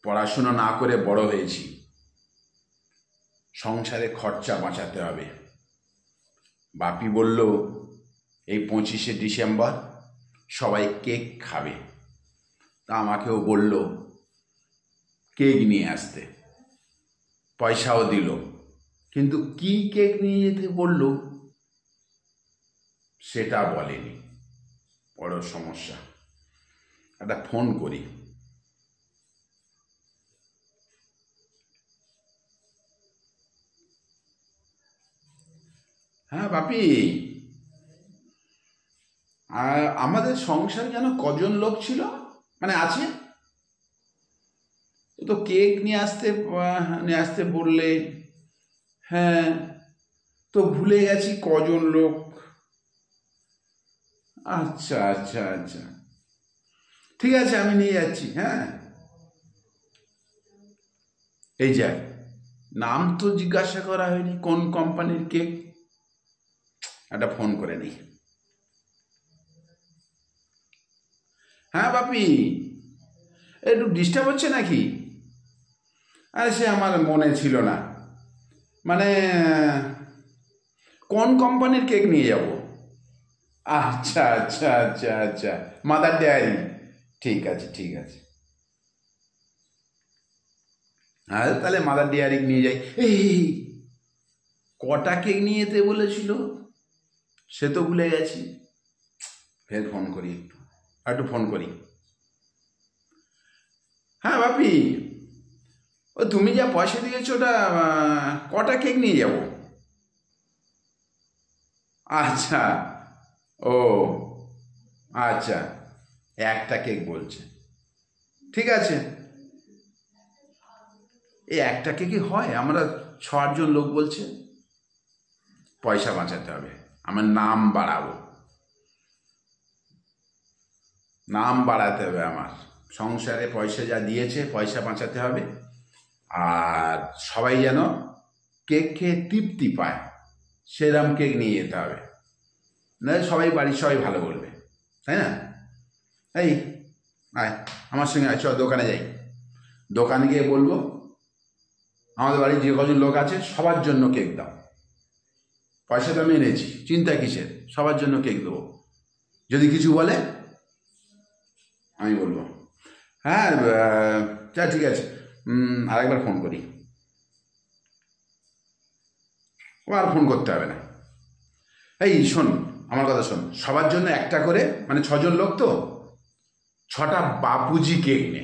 পড়াশুনো না করে বড় হয়েছি, সংসারে খরচা বাঁচাতে হবে। বাপি বলল এই 25শে ডিসেম্বর সবাই কেক খাবে, তা আমাকেও বলল কেক নিয়ে আসতে, পয়সাও দিল, কিন্তু কি কেক নিয়ে যেতে বলল সেটা বলেনি। বড় সমস্যা। একটা ফোন করি। হ্যাঁ বাপি, আমাদের সংসার যেন কজন লোক ছিল, মানে আছে, তো কেক নিয়ে আসতে বললে। হ্যাঁ, তো ভুলে গেছি কজন লোক। আচ্ছা আচ্ছা আচ্ছা, ঠিক আছে, আমি নিয়ে যাচ্ছি। হ্যাঁ, এই যাক, নাম তো জিজ্ঞাসা করা হয়নি, কোন কোম্পানির কেক। একটা ফোন করে নিই। হ্যাঁ বাপি, একটু ডিস্টার্ব হচ্ছে নাকি? আরে সে আমার মনে ছিল না, মানে কোন কোম্পানির কেক নিয়ে যাব? আচ্ছা আচ্ছা আচ্ছা আচ্ছা, মাদার ডেয়ারি। ঠিক আছে ঠিক আছে, হ্যাঁ তাহলে মাদার ডেয়ারি নিয়ে যাই। এই কটা কেক নিয়ে যেতে বলেছিল সে তো ভুলে গেছি। ফের ফোন করি, একটু ফোন করি। হ্যাঁ বাপি, ও তুমি যা পয়সা দিয়েছো ওটা কটা কেক নিয়ে যাব? আচ্ছা, ও আচ্ছা, একটা কেক বলছে, ঠিক আছে। এই একটা কেকই হয়? আমরা 6-8 জন লোক বলছে। পয়সা বাঁচাতে হবে, আমার নাম বাড়াবো, নাম বাড়াতে হবে। আমার সংসারে পয়সা যা দিয়েছে পয়সা বাঁচাতে হবে, আর সবাই যেন কেক খেয়ে তৃপ্তি পায় সেরকম কেক নিয়ে যেতে হবে, নাহলে সবাই বাড়ির সবাই ভালো বলবে, তাই না? এই আয় আমার সঙ্গে, আয় চল দোকানে যাই। দোকানে গিয়ে বলবো আমাদের বাড়ির যে কজন লোক আছে সবার জন্য কেক দাও। পয়সা তো আমি এনেছি, চিন্তা কিসের, সবার জন্য কেক দেবো। যদি কিছু বলে আমি বলবো। হ্যাঁ ঠিক আছে, আরেকবার ফোন করি। ও আর ফোন করতে হবে না। এই শোন, আমার কথা শোন, সবার জন্য একটা করে, মানে 6 জন লোক তো, 6টা বাপুজি কেক নে,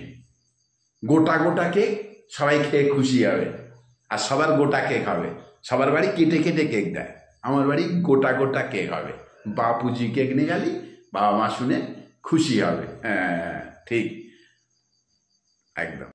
গোটা গোটা কেক, সবাই খেয়ে খুশি হবে। আর সবার গোটা কেক হবে, সবার বাড়ি কেটে কেটে কেক দেয়, আমার বাড়ি গোটা গোটা কেক হবে। বাপুজি কেক নিয়ে গেলি, বাবা মা শুনে খুশি হবে। হ্যাঁ ঠিক, একদম।